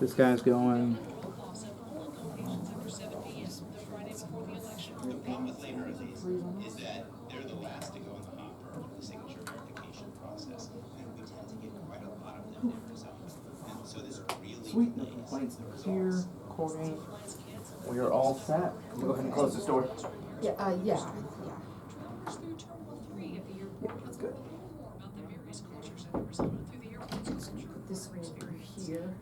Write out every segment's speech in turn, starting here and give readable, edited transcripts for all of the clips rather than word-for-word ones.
This guy's going. The problem with later of these is that they're the last to go in the hopper of the signature verification process, and we tend to get quite a lot of them in Arizona. And so this really Sweet, no delays complaints the here. results. Recording. We are all set. Go ahead and close this door. Yeah, Yeah, that's good. put this over here.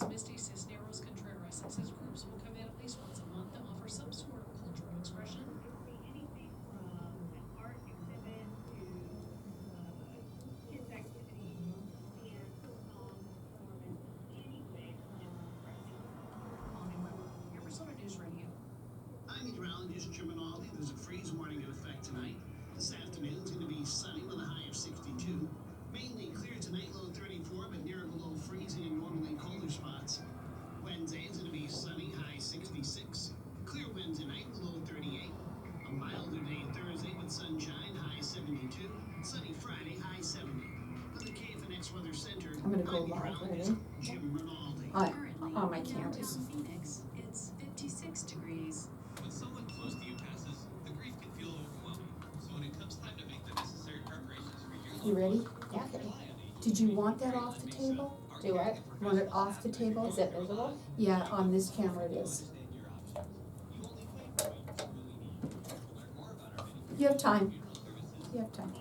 Misty Cisneros Contreras says groups will come in at least once a month to offer some sort of cultural expression. Anything from an art exhibit to kids activity and song performance, anything Arizona News Radio. I'm meteorologist Jim Rinaldi. There's a freeze warning in effect tonight. This afternoon it's going to be sunny with a high of 62. Mainly clear tonight, low 34, but near or below freezing in normally colder spots. Wednesday is going to be sunny, high 66. Clear Wednesday night, low 38. A milder day Thursday with sunshine, high 72. Sunny Friday, high 70. For the KFNX Weather Center, I'm gonna go live, meteorologist ready? Jim Rinaldi. On my cameras. Phoenix, it's 56 degrees. When someone close to you passes, the grief can feel overwhelming. So when it comes time to make the necessary preparations for your You ready? Okay. Did you want that off the table? Do what? Want it off the table? Is it visible? Yeah, on this camera it is. You have time. You have time.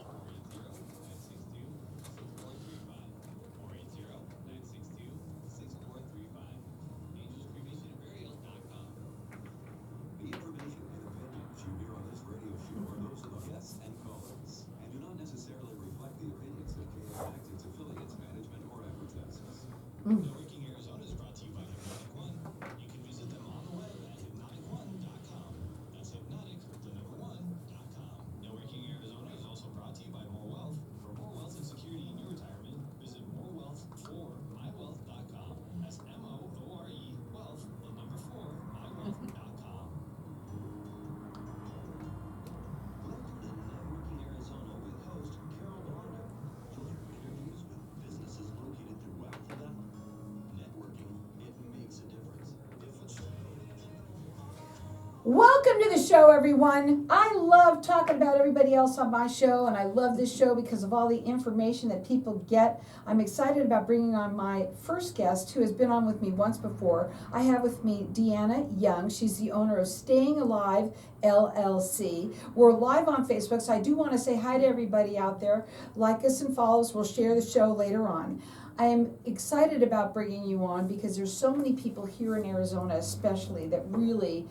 The information and opinions you hear on this radio show are those of the guests and callers, and do not necessarily reflect the opinions of KFNX, its affiliates, management, or advertisers. Networking Arizona is brought to you by Hypnotic One. You can visit them on the web at hypnotic1.com. That's hypnotic, the number one.com. Networking Arizona is also brought to you by More Wealth. For more wealth and security in your retirement, visit morewealth4mywealth.com. That's MOORE wealth, the number 4mywealth.com. Welcome to Networking Arizona with host Carol Belando. You'll hear interviews with businesses located throughout the valley. Networking, it makes a difference. Welcome to the show, everyone. I love talking about everybody else on my show, and I love this show because of all the information that people get. I'm excited about bringing on my first guest, who has been on with me once before. I have with me Deanna Young. She's the owner of Staying Alive LLC. We're live on Facebook, so I do want to say hi to everybody out there. Like us and follow us. We'll share the show later on. I am excited about bringing you on because there's so many people here in Arizona especially that really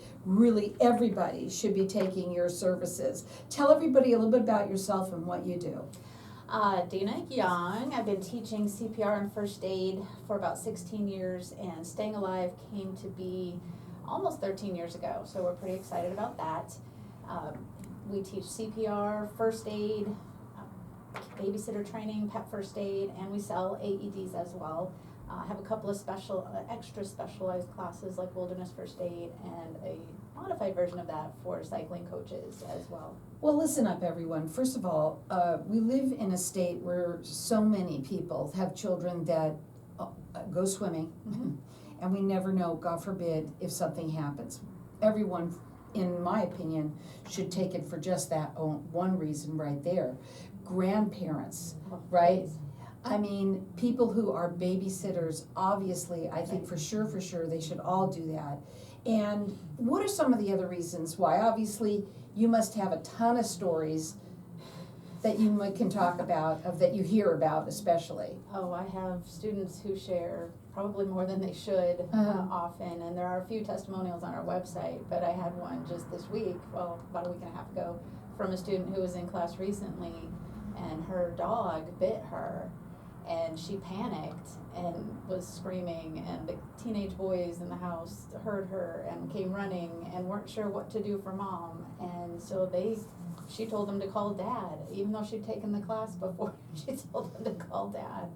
everybody should be taking your services. Tell everybody a little bit about yourself and what you do. Dana Young. I've been teaching CPR and first aid for about 16 years, and Staying Alive came to be almost 13 years ago, so we're pretty excited about that. We teach CPR, first aid, babysitter training, pet first aid, and we sell AEDs as well. Have a couple of extra specialized classes like wilderness first aid and a modified version of that for cycling coaches as well. Well, listen up, everyone. First of all, we live in a state where so many people have children that go swimming, and we never know, God forbid, if something happens. Everyone, in my opinion, should take it for just that one reason right there. Grandparents, right? I mean, people who are babysitters, obviously, I think for sure, they should all do that. And what are some of the other reasons why? Obviously, you must have a ton of stories that you can talk about, that you hear about especially. Oh, I have students who share probably more than they should often, and there are a few testimonials on our website, but I had one just this week, well, about a week and a half ago, from a student who was in class recently, and her dog bit her, and she panicked and was screaming, and the teenage boys in the house heard her and came running and weren't sure what to do for mom, and so she told them to call dad, even though she'd taken the class before. She told them to call dad,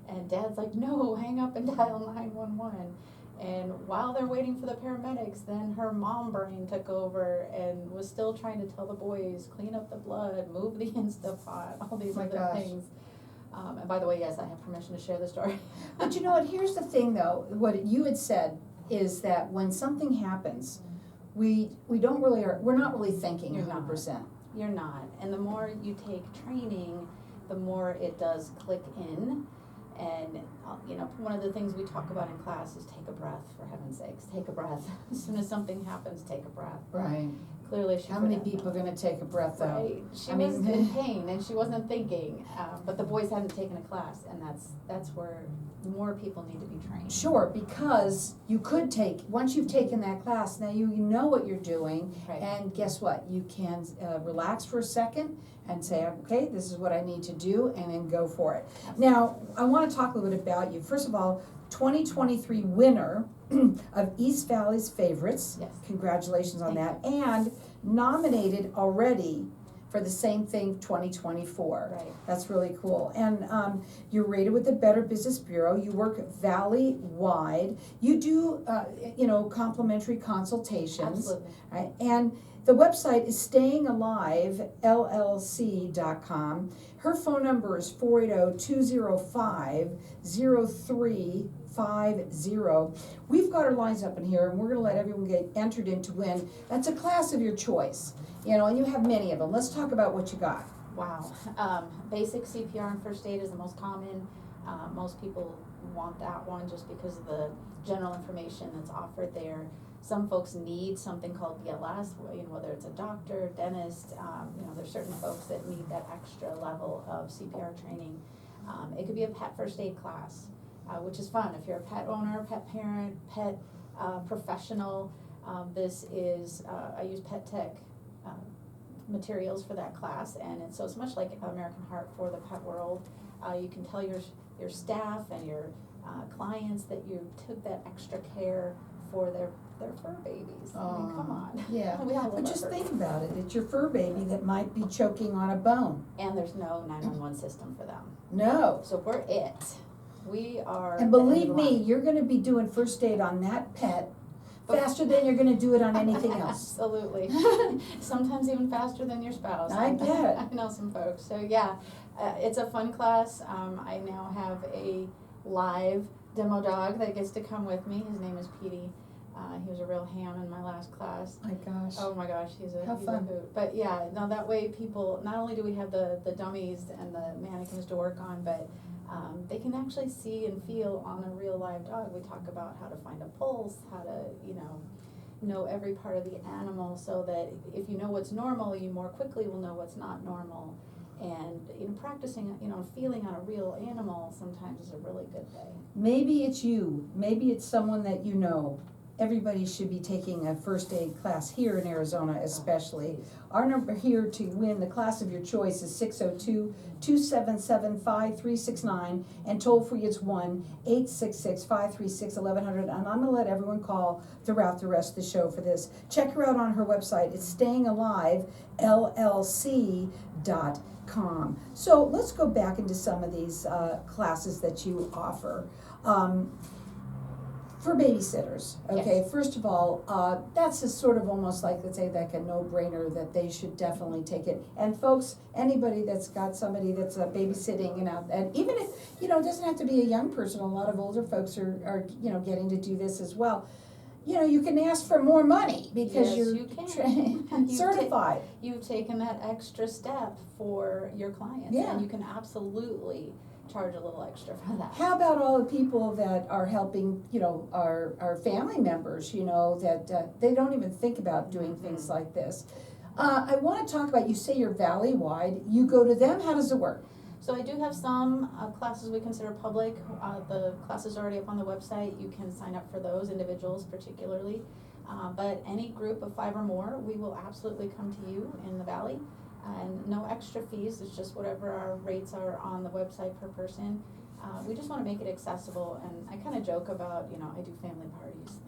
and dad's like, no, hang up and dial 911. And while they're waiting for the paramedics, then her mom brain took over and was still trying to tell the boys, clean up the blood, move the Instapot, all these other things. And by the way, yes, I have permission to share the story. But you know what, here's the thing though, what you had said is that when something happens, we don't really, we're not really thinking You're not. 100%. You're not. And the more you take training, the more it does click in. And, one of the things we talk about in class is take a breath, for heaven's sakes, take a breath. As soon as something happens, take a breath. Right. Clearly, she How many forgot people are that. gonna take a breath out? Right. She I was mean- in pain and she wasn't thinking, but the boys hadn't taken a class, and that's where more people need to be trained. Sure, because you could take, once you've taken that class, now you know what you're doing, Right. and guess what? You can relax for a second and say, okay, this is what I need to do, and then go for it. Now, I wanna talk a little bit about you. First of all, 2023 winner of East Valley's Favorites. Yes. Congratulations on Thank that. And nominated already for the same thing 2024. Right. That's really cool. And you're rated with the Better Business Bureau. You work valley-wide. You do, complimentary consultations. Absolutely. Right? And the website is stayingaliveLLC.com. Her phone number is 480-205-0350. We've got our lines up in here, and we're gonna let everyone get entered in to win. That's a class of your choice, and you have many of them. Let's talk about what you got. Wow. Basic CPR and first aid is the most common. Most people want that one just because of the general information that's offered there. Some folks need something called BLS, whether it's a doctor, dentist, there's certain folks that need that extra level of CPR training. It could be a pet first aid class, which is fun. If you're a pet owner, pet parent, pet professional, this is, I use Pet Tech materials for that class, and it's much like American Heart for the pet world. You can tell your staff and your clients that you took that extra care for their fur babies. I mean, come on. Yeah, We all love but our just fur think babies. about it. It's your fur baby that might be choking on a bone. And there's no 911 system for them. No. So we're it. We are. And believe me, you're gonna be doing first aid on that pet faster than you're gonna do it on anything else. Absolutely. Sometimes even faster than your spouse. I bet. I know some folks. So yeah, it's a fun class. I now have a live demo dog that gets to come with me. His name is Petey. He was a real ham in my last class. My gosh. Oh my gosh, he's a fun. hoot. But yeah, now that way people, not only do we have the dummies and the mannequins to work on, but they can actually see and feel on a real live dog. We talk about how to find a pulse, how to, know every part of the animal, so that if you know what's normal, you more quickly will know what's not normal. And practicing, feeling on a real animal sometimes is a really good thing. Maybe it's you. Maybe it's someone that you know. Everybody should be taking a first aid class here in Arizona especially. Our number here to win the class of your choice is 602-277-5369, and toll free is 1-866-536-1100. And I'm gonna let everyone call throughout the rest of the show for this. Check her out on her website. It's stayingaliveLLC.com. So let's go back into some of these classes that you offer. For babysitters, okay, Yes. First of all, that's a sort of almost like, let's say, like a no-brainer that they should definitely take it. And folks, anybody that's got somebody that's babysitting, and even if, it doesn't have to be a young person, a lot of older folks are getting to do this as well. You can ask for more money because Yes, you're you can. certified. You've taken that extra step for your clients, Yeah. and you can absolutely charge a little extra for that. How about all the people that are helping, our family members, that they don't even think about doing things like this? I want to talk about, you say you're valley-wide, you go to them, how does it work? So I do have some classes we consider public. The classes are already up on the website. You can sign up for those, individuals particularly. But any group of 5 or more, we will absolutely come to you in the valley. And no extra fees, it's just whatever our rates are on the website per person. We just want to make it accessible, and I kind of joke about, I do family parties.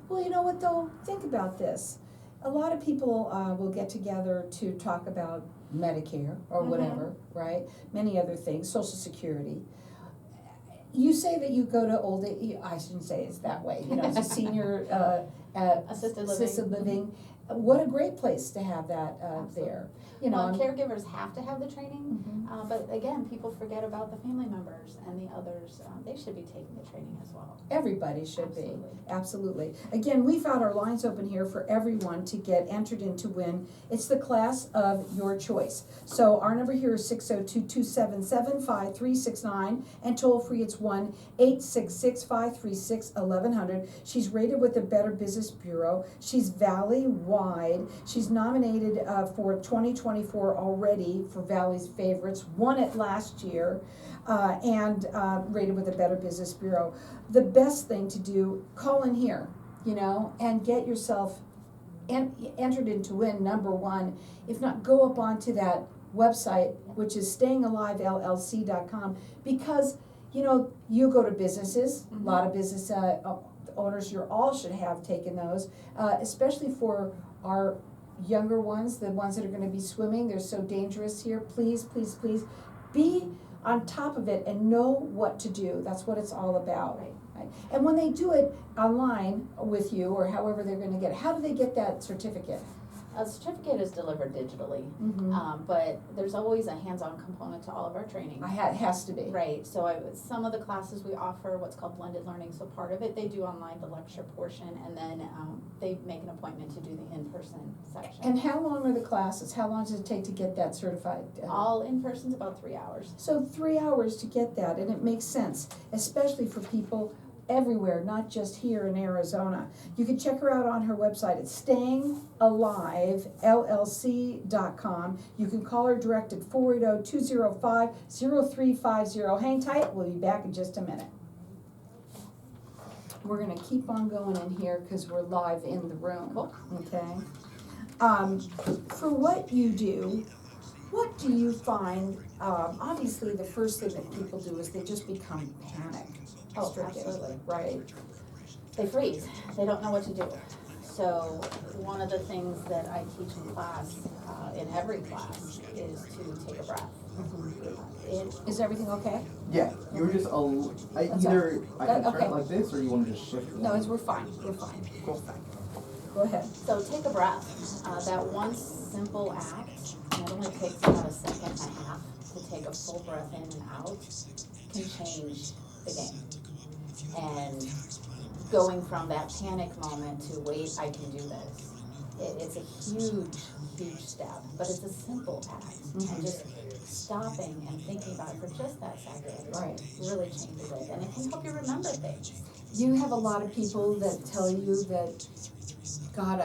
Well, you know what though, think about this. A lot of people will get together to talk about Medicare or whatever, right? Many other things, Social Security. You say that you go to old age, I shouldn't say it's that way, it's a senior Assisted living. what a great place to have that, there, you know. Well, and- caregivers have to have the training, Mhm. but again, people forget about the family members and the others, they should be taking the training as well. Everybody should be, Absolutely. absolutely. Again, we've got our lines open here for everyone to get entered in to win. It's the class of your choice. So our number here is 602-277-5369, and toll free it's 1-866-536-1100. She's rated with the Better Business Bureau. She's Valley-wide. She's nominated for 2024 already for Valley's Favorites, won it last year, and rated with the Better Business Bureau. The best thing to do, call in here, you know, and get yourself entered in to win number one. If not, go up onto that website, which is stayingaliveLLC.com, because, you know, you go to businesses, a lot of business owners, you all should have taken those, especially for our younger ones, the ones that are gonna be swimming, they're so dangerous here. Please, please, please, be on top of it and know what to do. That's what it's all about. Right. Right. And when they do it online with you, or however they're gonna get it, how do they get that certificate? A certificate is delivered digitally, but there's always a hands-on component to all of our training. Has to be. Right, so some of the classes we offer what's called blended learning, so part of it they do online, the lecture portion, and then they make an appointment to do the in-person section. And how long are the classes? How long does it take to get that certified? All in-person's about 3 hours. So 3 hours to get that, and it makes sense, especially for people everywhere, not just here in Arizona. You can check her out on her website. It's stayingaliveLLC.com. You can call her direct at 480-205-0350. Hang tight, we'll be back in just a minute. We're gonna keep on going in here because we're live in the room, okay? For what you do, what do you find, obviously the first thing that people do is they just become panicked. Oh, absolutely. Right. They freeze, they don't know what to do. So one of the things that I teach in class, in every class, is to take a breath. Is everything okay? Yeah, you were just either I can turn it like this, or you want to just shift it. No, we're fine, we're fine. Cool. Go ahead. So take a breath. That one simple act, and it only takes about a second and a half to take a full breath in and out, can change the game. And going from that panic moment to wait, I can do this. It's a huge, huge step, but it's a simple act. And just stopping and thinking about it for just that second really changes it. And it can help you remember things. You have a lot of people that tell you that, God,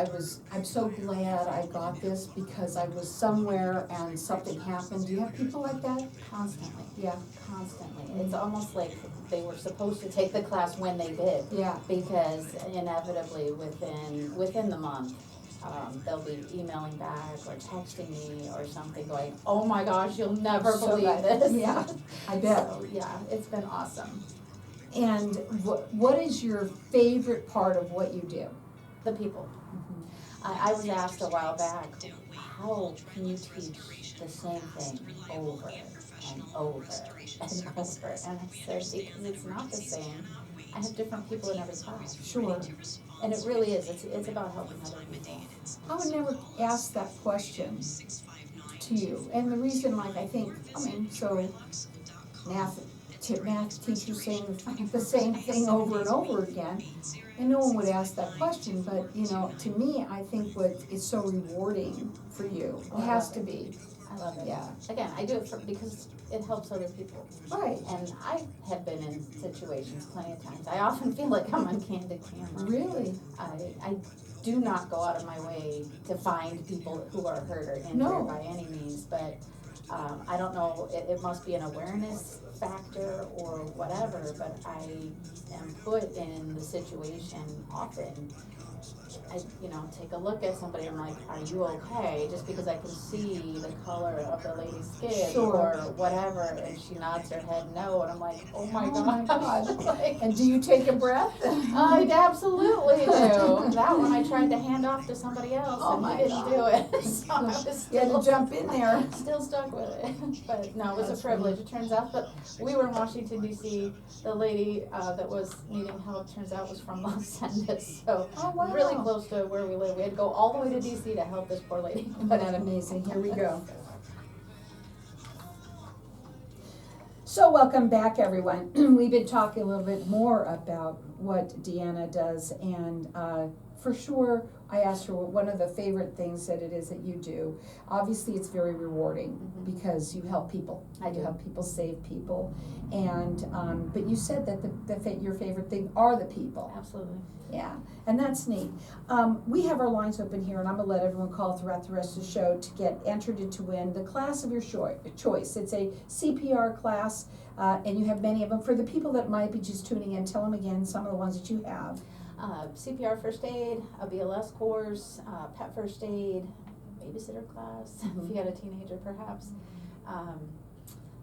I'm so glad I got this because I was somewhere and something happened. Do you have people like that? Constantly. Yeah. Constantly. It's almost like they were supposed to take the class when they did. Yeah. Because inevitably within the month, they'll be emailing back or texting me or something going, oh my gosh, you'll never So believe glad. this. Yeah, I bet. So, yeah, it's been awesome. And what is your favorite part of what you do? The people. I was asked a while back, how can you teach the same thing over and over and over? And I said, because it's not the same. I have different people in every class. Sure. And it really is. It's about helping other people. I would never ask that question to you. And the reason, so math teachers saying the same thing over and over again, and no one would ask that question, but, you know, to me, I think what is so rewarding for you, it has to be. I love it. Yeah. Again, I do it because it helps other people. Right. And I have been in situations plenty of times. I often feel like I'm on candid camera. Really? I do not go out of my way to find people who are hurt or injured No. by any means, but I don't know, it must be an awareness factor or whatever, but I am put in the situation often. I, take a look at somebody, I'm like, are you okay? Just because I can see the color of the lady's skin or whatever, and she nods her head no, and I'm like, oh my God. Like, And do you take a breath? I absolutely do. That one I tried to hand off to somebody else, and he didn't do it. So I was You had to jump in there. still stuck with it. But no, it was a privilege, it turns out. But we were in Washington DC. The lady that was needing help turns out was from Los Angeles, so Oh, wow. really close to where we live. We had to go all the way to DC to help this poor lady. Isn't that amazing? Here we go. So welcome back, everyone. We've been talking a little bit more about what Deanna does, and for sure, I asked her one of the favorite things that it is that you do. Obviously, it's very rewarding because you help people. I do. You help people, save people, and but you said that your favorite thing are the people. Absolutely. Yeah, and that's neat. We have our lines open here, and I'm going to let everyone call throughout the rest of the show to get entered to win the class of your choice. It's a CPR class, and you have many of them. For the people that might be just tuning in, tell them again some of the ones that you have. CPR first aid, a BLS course, pet first aid, babysitter class, if you got a teenager perhaps,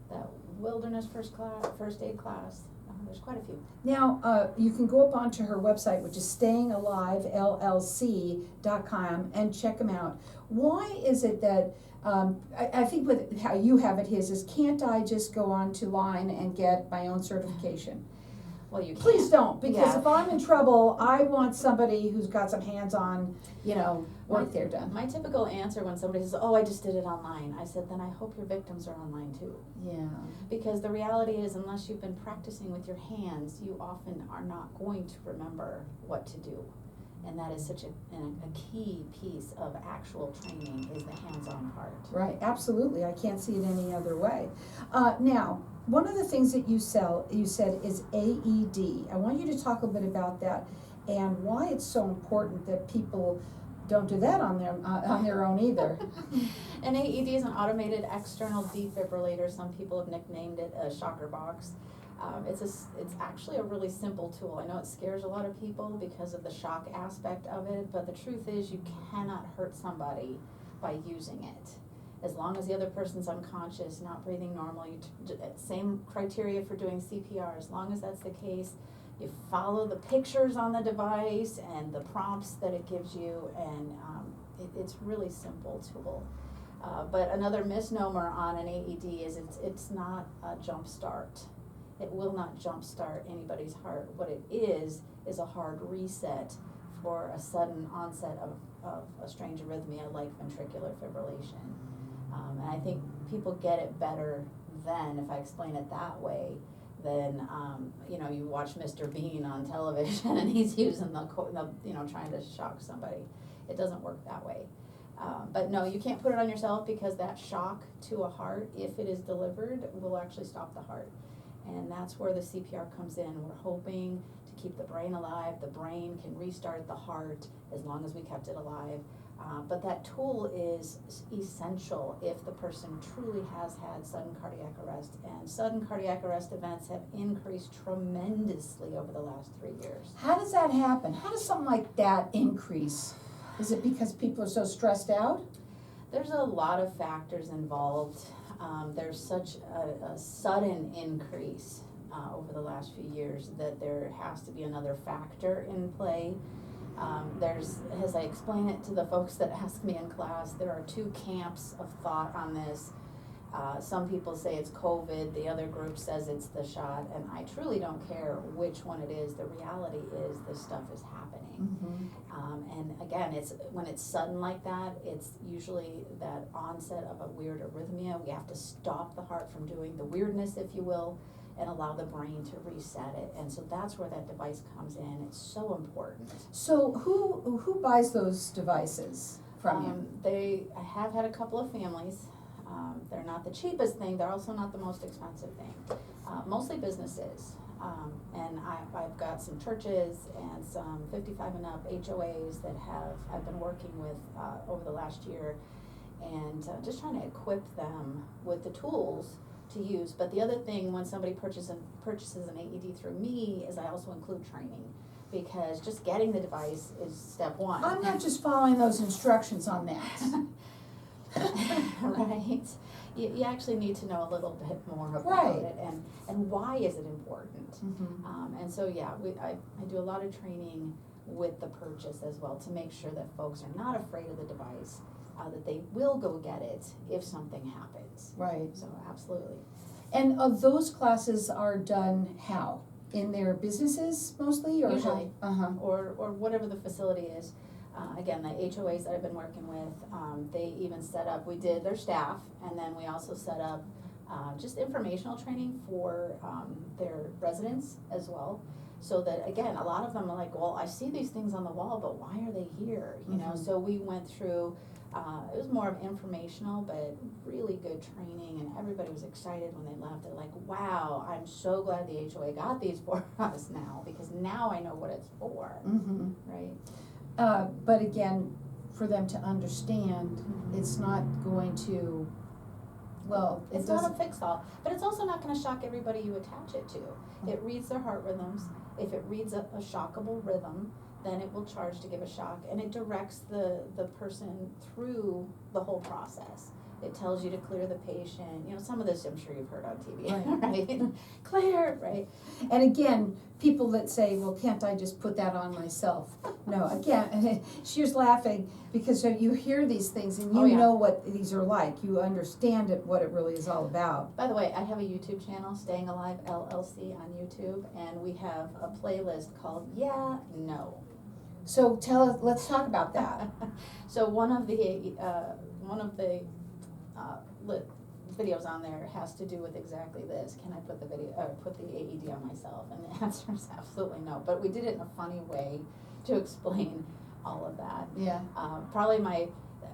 that wilderness first aid class. There's quite a few. Now, you can go up onto her website, which is stayingaliveLLC.com, and check them out. Why is it that, I think with how you have it is can't I just go on to line and get my own certification? Well, you can. Please don't, because Yeah. if I'm in trouble, I want somebody who's got some hands-on, work there done. My typical answer when somebody says, "Oh, I just did it online," I said, "Then I hope your victims are online too." Yeah. Because the reality is, unless you've been practicing with your hands, you often are not going to remember what to do. And that is such a key piece of actual training is the hands-on part. Right, absolutely. I can't see it any other way. Now, one of the things that you said is AED. I want you to talk a bit about that and why it's so important that people don't do that on their own either. An AED is an automated external defibrillator. Some people have nicknamed it a shocker box. It's actually a really simple tool. I know it scares a lot of people because of the shock aspect of it, but the truth is you cannot hurt somebody by using it. As long as the other person's unconscious, not breathing normal, same criteria for doing CPR. As long as that's the case, you follow the pictures on the device and the prompts that it gives you, and it's really simple tool. But another misnomer on an AED is it's not a jump start. It will not jumpstart anybody's heart. What it is a hard reset for a sudden onset of a strange arrhythmia like ventricular fibrillation. And I think people get it better then, if I explain it that way, than, you watch Mr. Bean on television and he's using trying to shock somebody. It doesn't work that way. But no, you can't put it on yourself because that shock to a heart, if it is delivered, will actually stop the heart. And that's where the CPR comes in. We're hoping to keep the brain alive. The brain can restart the heart as long as we kept it alive. But that tool is essential if the person truly has had sudden cardiac arrest. And sudden cardiac arrest events have increased tremendously over the last 3 years. How does that happen? How does something like that increase? Is it because people are so stressed out? There's a lot of factors involved. There's such a sudden increase over the last few years that there has to be another factor in play. As I explain it to the folks that ask me in class, there are two camps of thought on this. Some people say it's COVID, the other group says it's the shot, and I truly don't care which one it is. The reality is this stuff is happening. And again, when it's sudden like that, it's usually that onset of a weird arrhythmia. We have to stop the heart from doing the weirdness, if you will, and allow the brain to reset it. And so that's where that device comes in. It's so important. So who buys those devices from you? I have had a couple of families. They're not the cheapest thing. They're also not the most expensive thing. Mostly businesses. And I've got some churches and some 55 and up HOAs that I've been working with over the last year, and just trying to equip them with the tools to use. But the other thing, when somebody purchases an AED through me, is I also include training, because just getting the device is step one. I'm not just following those instructions on that. Right. You actually need to know a little bit more about Right. it and why is it important. And so I do a lot of training with the purchase as well to make sure that folks are not afraid of the device, that they will go get it if something happens. Right. So absolutely. And those classes are done how? In their businesses mostly, or how? Usually. Uh-huh. Or whatever the facility is. Again, the HOAs that I've been working with, they even set up, we did their staff, and then we also set up just informational training for their residents as well. So that, again, a lot of them are like, well, I see these things on the wall, but why are they here? You know, so we went through, it was more of informational, but really good training, and everybody was excited when they left. They're like, wow, I'm so glad the HOA got these for us now, because now I know what it's for, Mm-hmm. right? But again, for them to understand, it's not going to, well, it It's not a doesn't, fix-all, but it's also not gonna shock everybody you attach it to. It reads their heart rhythms. If it reads a shockable rhythm, then it will charge to give a shock, and it directs the person through the whole process. It tells you to clear the patient, you know, some of this I'm sure you've heard on TV, right? Clear, right? and again, people that say, well, can't I just put that on myself? No, again, she's laughing because you hear these things and you Oh, yeah. know what these are like. You understand it, what it really is all about. By the way, I have a YouTube channel, Staying Alive LLC on YouTube, and we have a playlist called Yeah, No. So let's talk about that. So one of the videos on there has to do with exactly this. Can I put the put the AED on myself? And the answer is absolutely no. But we did it in a funny way to explain all of that. Yeah.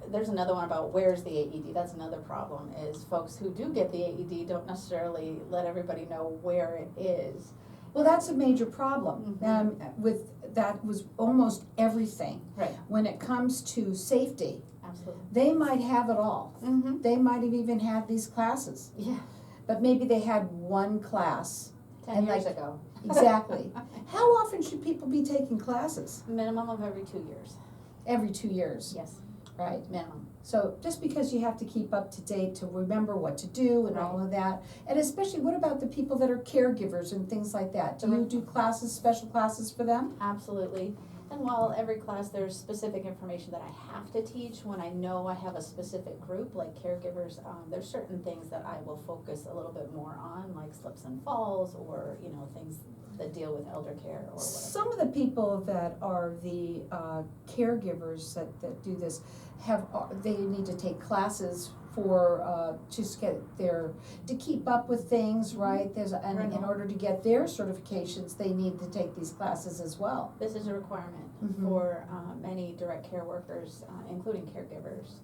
There's another one about where's the AED. That's another problem, is folks who do get the AED don't necessarily let everybody know where it is. Well, that's a major problem. Mhm. With that was almost everything. Right. When it comes to safety, Absolutely. they might have it all. Mm-hmm. They might have even had these classes, Yeah. but maybe they had one class. 10 And years like- ago. Exactly. How often should people be taking classes? Minimum of every 2 years. Every 2 years, Yes. right? Minimum. So just because you have to keep up to date to remember what to do and all of that, and especially what about the people that are caregivers and things like that? Do you do classes, special classes for them? Absolutely. And while every class there's specific information that I have to teach, when I know I have a specific group, like caregivers, there's certain things that I will focus a little bit more on, like slips and falls, or, you know, things that deal with elder care or whatever. Some of the people that are the caregivers that do this they need to take classes for just to keep up with things, right? And in order to get their certifications, they need to take these classes as well. This is a requirement Mhm. for many direct care workers, including caregivers.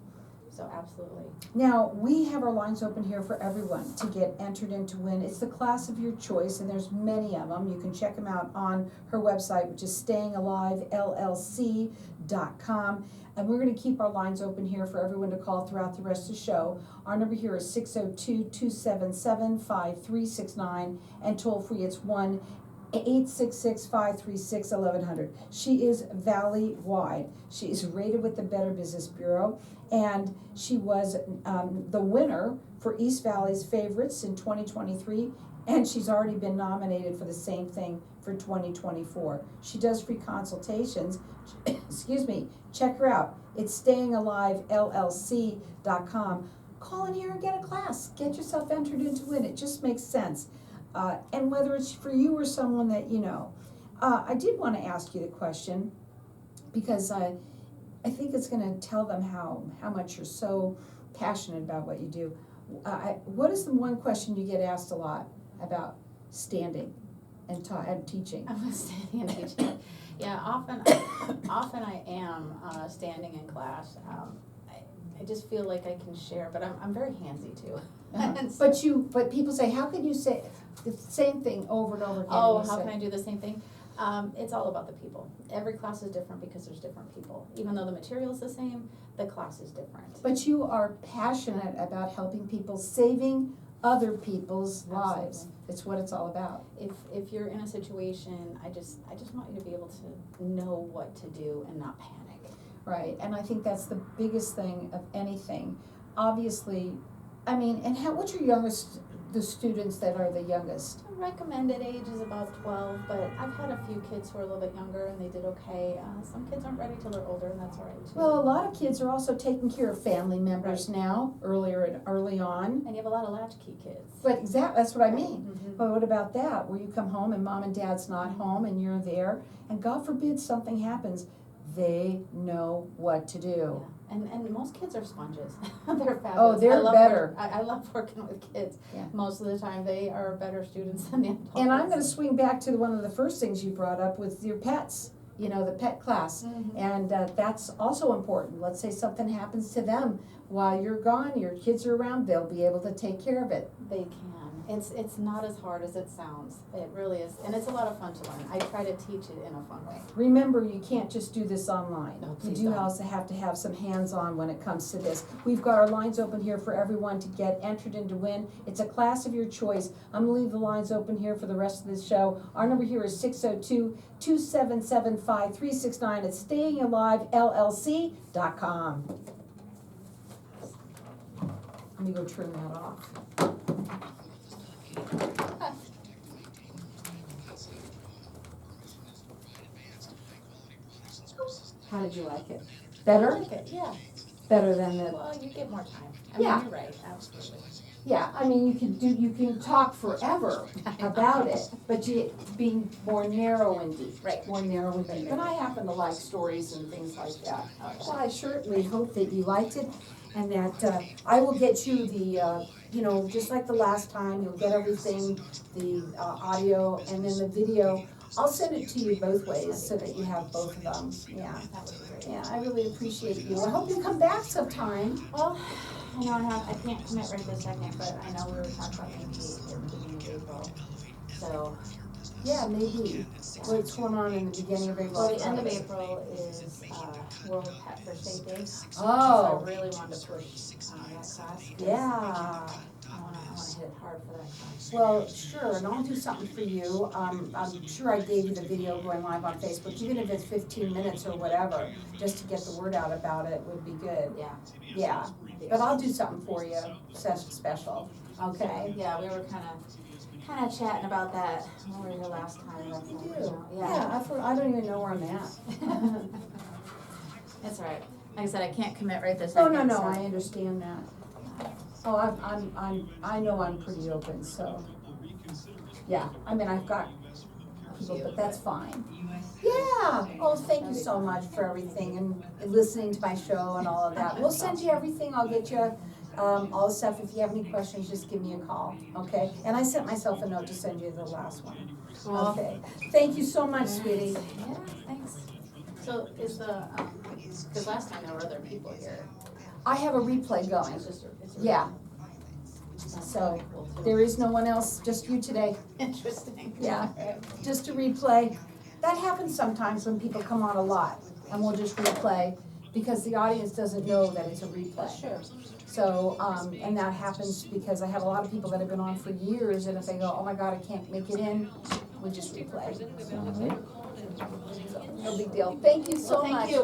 So absolutely. Now, we have our lines open here for everyone to get entered in to win. It's the class of your choice, and there's many of them. You can check them out on her website, which is stayingalivellc.com. And we're going to keep our lines open here for everyone to call throughout the rest of the show. Our number here is 602-277-5369, and toll free it's 1-866-536-1100. She is valley-wide. She is rated with the Better Business Bureau, and she was the winner for East Valley's Favorites in 2023, and she's already been nominated for the same thing for 2024. She does free consultations. Excuse me. Check her out. It's stayingalivellc.com. Call in here and get a class. Get yourself entered into it. It just makes sense. And whether it's for you or someone that you know. I did want to ask you the question because I think it's going to tell them how much you're so passionate about what you do. What is the one question you get asked a lot about standing and teaching? I'm standing and teaching. Yeah, often I am standing in class. I just feel like I can share, but I'm very handsy too. And so- But people say, how can you say the same thing over and over again? Oh, You how say- can I do the same thing? It's all about the people. Every class is different because there's different people. Even though the material is the same, the class is different. But you are passionate about helping people, saving other people's lives. Absolutely. It's what it's all about. If you're in a situation, I just want you to be able to know what to do and not panic. Right, and I think that's the biggest thing of anything. Obviously, I mean, and what's your youngest the students that are the youngest? Recommended age is about 12, but I've had a few kids who are a little bit younger and they did okay. Some kids aren't ready till they're older, and that's all right too. Well, a lot of kids are also taking care of family members now, early on. And you have a lot of latchkey kids. But that's what I mean. Mhm. But what about that, where you come home and mom and dad's not home and you're there, and God forbid something happens, they know what to do. Yeah. And most kids are sponges. They're fabulous. Oh, they're better. I love working with kids. Yeah. Most of the time, they are better students than the adults. And I'm gonna swing back to one of the first things you brought up with your pets, you know, the pet class. Mhm. And that's also important. Let's say something happens to them while you're gone, your kids are around, they'll be able to take care of it. They can. It's not as hard as it sounds. It really is. And it's a lot of fun to learn. I try to teach it in a fun way. Remember, you can't just do this online. No, You please do don't. also have to have some hands-on when it comes to this. We've got our lines open here for everyone to get entered and to win. It's a class of your choice. I'm gonna leave the lines open here for the rest of this show. Our number here is 602-277-5369. It's stayingalivelllc.com. Let me go turn that off. How did you like it? I Better? like it, yeah. Better than the, Well, you get more time. Yeah. You're right, absolutely. yeah, I mean, you can talk forever about it, but you being more narrow and deep. Right. More narrow and deep. And I happen to like stories and things like that. Oh, So I certainly hope that you liked it and that I will get you the, just like the last time, you'll get everything, the audio and then the video. I'll send it to you both ways so that you have both of them. Yeah. That would be great. Yeah, I really appreciate you. I hope you come back sometime. Well, I can't commit right this second, but I know we were talking about maybe in the beginning of April. So, Yeah, maybe. What's going on in the beginning of April? well, the end of April is World Pet First Aid Day. So Oh, I really wanted to push that class. yeah. I wanna hit it hard for that class. Well, sure, and I'll do something for you. I'm sure I gave you the video going live on Facebook, even if it's 15 minutes or whatever, just to get the word out about it would be good. Yeah. Yeah, but I'll do something for you, special, okay? Yeah, we were kind of chatting about that when we were here last time. What did you do? Yeah. I don't even know where I'm at. That's all right. Like I said, I can't commit right this Oh, second. no, so- I understand that. Oh, I know I'm pretty open, so, yeah, I mean, I've got people, but that's fine. Yeah, oh, thank you so much for everything and listening to my show and all of that. We'll send you everything, I'll get you, all the stuff. If you have any questions, just give me a call, okay? And I sent myself a note to send you the last one. Cool. Okay, thank you so much, sweetie. Yeah, thanks. So is the, because last time there were other people here. I have a replay going, It's just, it's a- yeah. So, there is no one else, just you today. Interesting. Yeah, just a replay. That happens sometimes when people come on a lot, and we'll just replay, because the audience doesn't know that it's a replay. Sure. So, and that happens because I have a lot of people that have been on for years, and if they go, oh my God, I can't make it in, we just replay. So, no big deal. Thank you so Well, thank much. you.